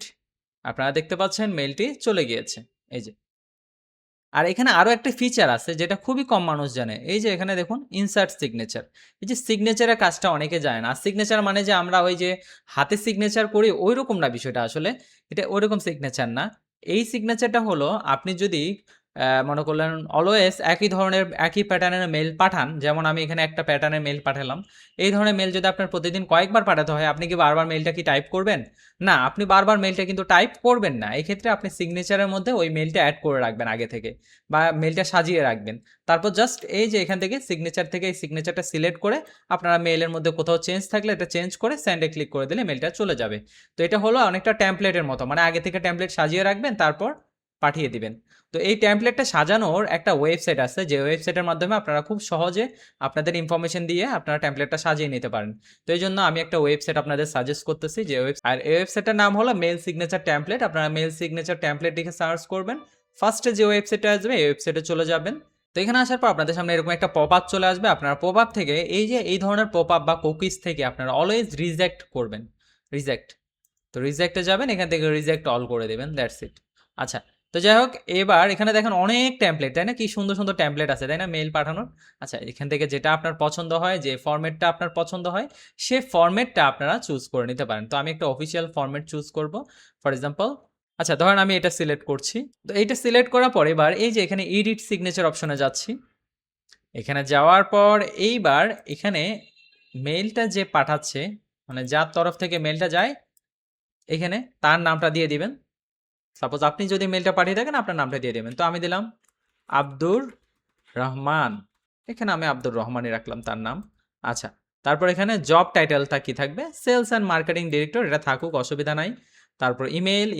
আপনারা দেখতে পাচ্ছেন মেইলটি চলে গিয়েছে। এই যে। আর এখানে আরো একটা ফিচার আছে যেটা খুবই কম মানুষ জানে। এই যে এখানে দেখুন ইনসার্ট সিগনেচার। এই যে সিগনেচারের কাজটা অনেকে জানে না। আর সিগনেচার মানে যে আমরা ওই যে হাতে সিগনেচার করি ঐরকম না বিষয়টা আসলে। এটা ঐরকম সিগনেচার না। এই সিগনেচারটা হলো আপনি যদি মনে করলেন অলওয়েজ একই ধরনের একই প্যাটার্নের মেইল পাঠান, যেমন আমি এখানে একটা প্যাটার্নের মেইল পাঠালাম। এই ধরনের মেইল যদি আপনার প্রতিদিন কয়েকবার পাঠাতে হয়, আপনি কি বারবার মেইলটা কি টাইপ করবেন? না, আপনি বারবার মেইলটা কিন্তু টাইপ করবেন না। এক্ষেত্রে আপনি সিগনেচারের মধ্যে ওই মেইলটা এড করে রাখবেন আগে থেকে বা মেইলটা সাজিয়ে রাখবেন। তারপর জাস্ট এই যে এখান থেকে সিগনেচার থেকে এই সিগনেচারটা সিলেক্ট করে আপনারা মেইলের মধ্যে কোথাও চেঞ্জ থাকলে এটা চেঞ্জ করে সেন্ড এ ক্লিক করে দিলে মেইলটা চলে যাবে। তো এটা হলো অনেকটা টেমপ্লেটের মতো। মানে আগে থেকে টেমপ্লেট সাজিয়ে রাখবেন তারপর পাঠিয়ে দিবেন। তো এই টেমপ্লেটটা সাজানোর একটা ওয়েবসাইট আছে, যে ওয়েবসাইটের মাধ্যমে আপনারা খুব সহজে আপনাদের ইনফরমেশন দিয়ে আপনারা টেমপ্লেটটা সাজিয়ে নিতে পারেন। তো এই জন্য আমি একটা ওয়েবসাইট আপনাদের সাজেস্ট করতেছি, যে আর এই ওয়েবসাইটটার নাম হলো মেল সিগনেচার টেমপ্লেট। আপনারা মেল সিগনেচার টেমপ্লেট লিখে সার্চ করবেন। ফার্স্টে যে ওয়েবসাইটটা আসবে এই ওয়েবসাইটে চলে যাবেন। তো এখানে আসার পর আপনাদের সামনে এরকম একটা পপ আপ চলে আসবে। আপনারা পপ আপ থেকে এই যে এই ধরনের পপ আপ বা কুকিজ থেকে আপনারা অলওয়েজ রিজেক্ট করবেন। রিজেক্ট। তো রিজেক্টে যাবেন, এখান থেকে রিজেক্ট অল করে দেবেন, দ্যাটস ইট। আচ্ছা, তো যাই হোক, এবার এখানে দেখেন অনেক টেমপ্লেট, তাই না? কি সুন্দর সুন্দর টেমপ্লেট আছে, তাই না, মেইল পাঠানোর। আচ্ছা, এখান থেকে যেটা আপনার পছন্দ হয়, যে ফরম্যাটটা আপনার পছন্দ হয়, সে ফরম্যাটটা আপনারা চুজ করে নিতে পারেন। তো আমি একটা অফিসিয়াল ফরম্যাট চুজ করব। ফর এক্সাম্পল, আচ্ছা ধরেন আমি এটা সিলেক্ট করছি। তো এইটা সিলেক্ট করার পর এবার এই যে এখানে এডিট সিগনেচার অপশনে যাচ্ছি। এখানে যাওয়ার পর এইবার এখানে মেইলটা যে পাঠাচ্ছে মানে যার তরফ থেকে মেলটা যায় এখানে তার নামটা দিয়ে দিবেন। সাপোজ আপনি যদি মেলটা পাঠিয়ে থাকেন আপনার নামটা দিয়ে দেবেন। তো আমি দিলাম আব্দুর রহমান। এখানে আমি আব্দুর রহমানই রাখলাম তার নাম। আচ্ছা, তারপর এখানে জব টাইটেলটা কি থাকবে? সেলস অ্যান্ড মার্কেটিং ডিরেক্টর, এটা থাকুক, অসুবিধা নাই। তারপর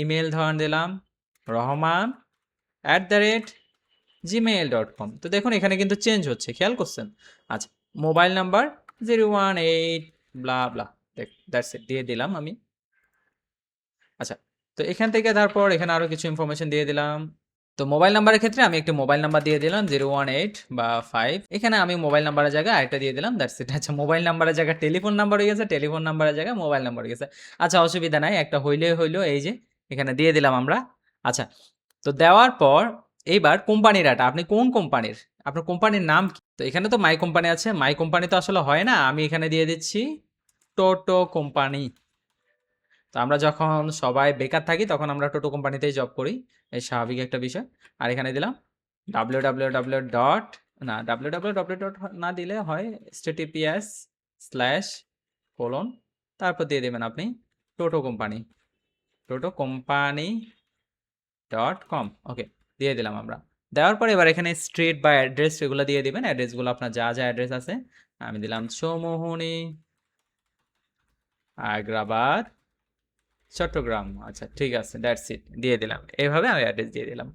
ইমেল ধরেন দিলাম rahman@gmail.com। তো দেখুন এখানে কিন্তু চেঞ্জ হচ্ছে, খেয়াল করছেন? আচ্ছা, mobile number 018 blah blah, that's it দিয়ে দিলাম আমি। আচ্ছা, তো এখান থেকে তারপর এখানে আরো কিছু ইনফরমেশন দিয়ে দিলাম। তো মোবাইল নাম্বারের ক্ষেত্রে আমি একটি মোবাইল নাম্বার দিয়ে দিলাম 018 বা 5। এখানে আমি মোবাইল নাম্বারের জায়গায় আরেকটা দিয়ে দিলাম, দ্যাটস ইট। আচ্ছা, মোবাইল নাম্বারের জায়গায় টেলিফোন নাম্বার হয়ে গেছে, টেলিফোন নাম্বারের জায়গায় মোবাইল নাম্বার হয়ে গেছে। আচ্ছা, অসুবিধা নাই, একটা হইলেই হইলো, এই যে এখানে দিয়ে দিলাম আমরা। আচ্ছা, তো দেওয়ার পর এইবার কোম্পানির ডাটা, আপনি কোন কোম্পানির, আপনার কোম্পানির নাম কি? তো এখানে তো মাই কোম্পানি আছে, মাই কোম্পানি তো আসলে হয় না, আমি এখানে দিয়ে দিচ্ছি টোটো কোম্পানি। তো আমরা যখন সবাই বেকার থাকি তখন আমরা টোটো কোম্পানিতেই জব করি, এই স্বাভাবিক একটা বিষয়। আর এখানে দিলাম www ডট, না www ডট না দিলে হয় https/: তারপর দিয়ে দেবেন আপনি টোটোকোম্পানি.com। ওকে, দিয়ে দিলাম আমরা। দেওয়ার পর এবার এখানে স্ট্রিট বা অ্যাড্রেস এগুলো দিয়ে দিবেন, অ্যাড্রেসগুলো আপনার যা যা অ্যাড্রেস আছে। আমি দিলাম চৌমুহনী, আগ্রাবাদ, চট্টগ্রাম। আচ্ছা, ঠিক আছে, দ্যাটস ইট, দিয়ে দিলাম। এইভাবে আমি অ্যাড্রেস দিয়ে দিলাম।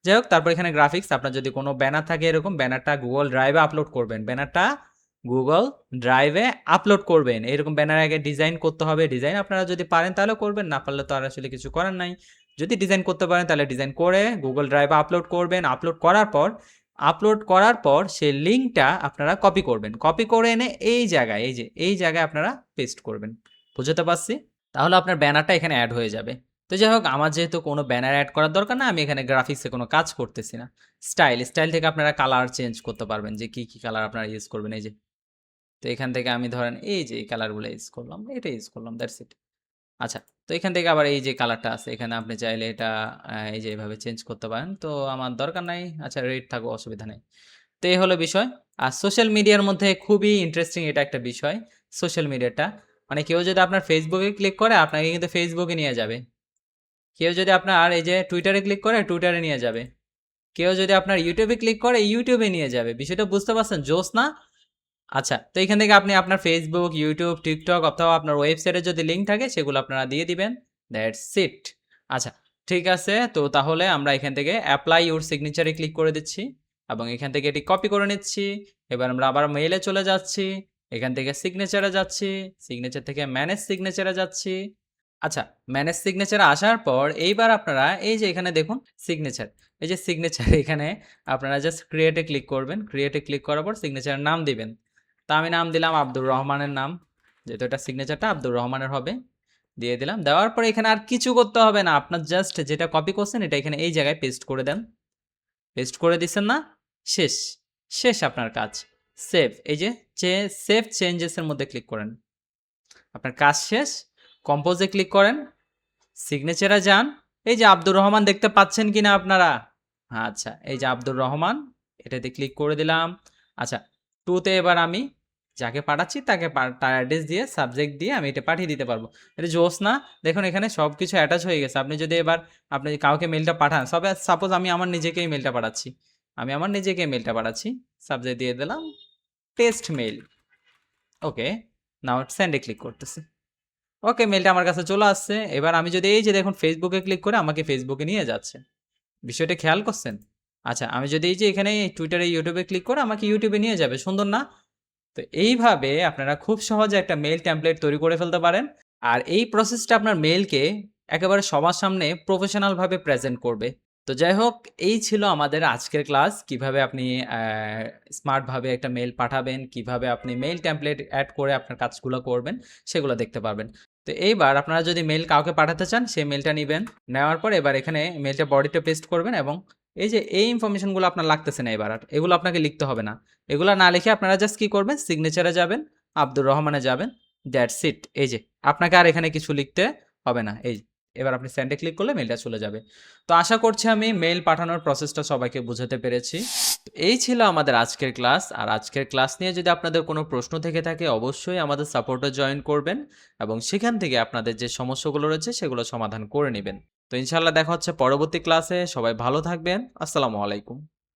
যাই হোক, তারপর এখানে গ্রাফিক্স, আপনার যদি কোনো ব্যানার থাকে এরকম, ব্যানারটা গুগল ড্রাইভে আপলোড করবেন, ব্যানারটা গুগল ড্রাইভে আপলোড করবেন। এরকম ব্যানার আগে ডিজাইন করতে হবে, ডিজাইন আপনারা যদি পারেন তাহলে করবেন, না পারলে তো আর আসলে কিছু করার নাই। যদি ডিজাইন করতে পারেন তাহলে ডিজাইন করে গুগল ড্রাইভে আপলোড করবেন। আপলোড করার পর সেই লিঙ্কটা আপনারা কপি করবেন, কপি করে এনে এই জায়গায়, এই জায়গায় আপনারা পেস্ট করবেন। বুঝতে পারছি? তাহলে আপনার ব্যানারটা এখানে অ্যাড হয়ে যাবে। তো যাই হোক, আমার যেহেতু কোনো ব্যানার অ্যাড করার দরকার না, আমি এখানে গ্রাফিক্সে কোনো কাজ করতেছি না। স্টাইল থেকে আপনারা কালার চেঞ্জ করতে পারবেন, যে কি কালার আপনারা ইউজ করবেন, এই যে। তো এখান থেকে আমি ধরেন এই যে এই কালারগুলো ইউজ করলাম, এটা ইউজ করলাম, দ্যাটস ইট। আচ্ছা, তো এখান থেকে আবার এই যে কালারটা আছে, এখানে আপনি চাইলে এটা এই যে এইভাবে চেঞ্জ করতে পারেন। তো আমার দরকার নাই, আচ্ছা রেড থাকো, অসুবিধা নেই। তো এই হলো বিষয়। আর সোশ্যাল মিডিয়ার মধ্যে খুবই ইন্টারেস্টিং এটা একটা বিষয়, সোশ্যাল মিডিয়াটা। মানে কেউ যদি আপনার ফেসবুকে ক্লিক করে আপনাকে কিন্তু ফেসবুকে নিয়ে যাবে, কেউ যদি আপনার এই যে টুইটারে ক্লিক করে টুইটারে নিয়ে যাবে, কেউ যদি আপনার ইউটিউবে ক্লিক করে ইউটিউবে নিয়ে যাবে। বিষয়টা বুঝতে পারছেন? জোস না? আচ্ছা, তো এখান থেকে আপনি আপনার ফেসবুক, ইউটিউব, টিকটক অথবা আপনার ওয়েবসাইটে যদি লিঙ্ক থাকে সেগুলো আপনারা দিয়ে দিবেন, দ্যাটস ইট। আচ্ছা, ঠিক আছে, তো তাহলে আমরা এখান থেকে অ্যাপ্লাই ইউর সিগনেচারে ক্লিক করে দিচ্ছি এবং এখান থেকে এটি কপি করে নিচ্ছি। এবার আমরা আবার মেইলে চলে যাচ্ছি, এখান থেকে সিগনেচারে যাচ্ছি, সিগনেচার থেকে ম্যানেজ সিগনেচারে যাচ্ছি। আচ্ছা, ম্যানেজ সিগনেচারে আসার পর এইবার আপনারা এই যে এখানে দেখুন সিগনেচার, এই যে সিগনেচার এখানে আপনারা জাস্ট ক্রিয়েটে ক্লিক করবেন, ক্রিয়েটে ক্লিক করার পর সিগনেচারের নাম দিবেন। তা আমি নাম দিলাম আব্দুর রহমানের নাম, যেহেতু এটা সিগনেচারটা আব্দুর রহমানের হবে, দিয়ে দিলাম। দেওয়ার পরে এখানে আর কিছু করতে হবে না, আপনার জাস্ট যেটা কপি করছেন এটা এখানে এই জায়গায় পেস্ট করে দেন। পেস্ট করে দিচ্ছেন না? শেষ, শেষ আপনার কাজ। সেভ, এই যে সেভ চেঞ্জেসের মধ্যে ক্লিক করেন, আপনার কাজ শেষ। কম্পোজে ক্লিক করেন, সিগনেচারে যান, এই যে আব্দুর রহমান দেখতে পাচ্ছেন কিনা আপনারা? আচ্ছা, এই যে আব্দুর রহমান, এটাতে ক্লিক করে দিলাম। আচ্ছা, টুতে এবার আমি যাকে পাঠাচ্ছি তাকে তার অ্যাড্রেস দিয়ে সাবজেক্ট দিয়ে আমি এটা পাঠিয়ে দিতে পারবো। এটা জোস না? দেখুন এখানে সব কিছু অ্যাটাচ হয়ে গেছে। আপনি যদি এবার আপনি কাউকে মেলটা পাঠান, সাপোজ আমি আমার নিজেকেই মেলটা পাঠাচ্ছি, সাবজেক্ট দিয়ে দিলাম টেস্ট মেইল। ওকে, নাও সেন্ডে ক্লিক করতেছি। ওকে, মেলটা আমার কাছে চলে আসছে। এবার আমি যদি এই যে দেখুন ফেসবুকে ক্লিক করে আমাকে ফেসবুকে নিয়ে যাচ্ছে। বিষয়টা খেয়াল করছেন? আচ্ছা, আমি যদি এই যে এখানে টুইটারে, ইউটিউবে ক্লিক করে আমাকে ইউটিউবে নিয়ে যাবে। সুন্দর না? তো এইভাবে আপনারা খুব সহজে একটা মেইল টেমপ্লেট তৈরি করে ফেলতে পারেন। আর এই প্রসেসটা আপনার মেইলকে একেবারে সবার সামনে প্রফেশনাল ভাবে প্রেজেন্ট করবে। তো যাই হোক, এই ছিল আমাদের আজকের ক্লাস। কিভাবে আপনি স্মার্ট ভাবে একটা মেইল পাঠাবেন, কিভাবে আপনি মেইল টেমপ্লেট অ্যাড করে আপনার কাজগুলো করবেন, সেগুলো দেখতে পারবেন। তো এইবার আপনারা যদি মেইল কাউকে পাঠাতে চান, সেই মেইলটা নিবেন। নেওয়ার পর এবার এখানে মেইলটা বডিতে পেস্ট করবেন এবং এই যে এই ইনফরমেশনগুলো আপনার লাগতেছে না এবার আর, এগুলো আপনাকে লিখতে হবে না। এগুলো না লিখে আপনারা জাস্ট কি করবেন, সিগনেচারে যাবেন, আব্দুর রহমানে যাবেন, দ্যাটস ইট। এই যে আপনাকে আর এখানে কিছু লিখতে হবে না। এই এবার আপনি সেন্ডে ক্লিক করলে মেইলটা চলে যাবে। তো আশা করছি আমি মেইল পাঠানোর প্রসেসটা সবাইকে বোঝাতে পেরেছি। তো এই ছিল আমাদের আজকের ক্লাস। আর আজকের ক্লাস নিয়ে যদি আপনাদের কোনো প্রশ্ন থেকে থাকে অবশ্যই আমাদের সাপোর্টে জয়েন করবেন এবং সেখান থেকে আপনাদের যে সমস্যাগুলো রয়েছে সেগুলো সমাধান করে নেবেন। তো ইনশাআল্লাহ দেখা হচ্ছে পরবর্তী ক্লাসে। সবাই ভালো থাকবেন। আসসালামু আলাইকুম।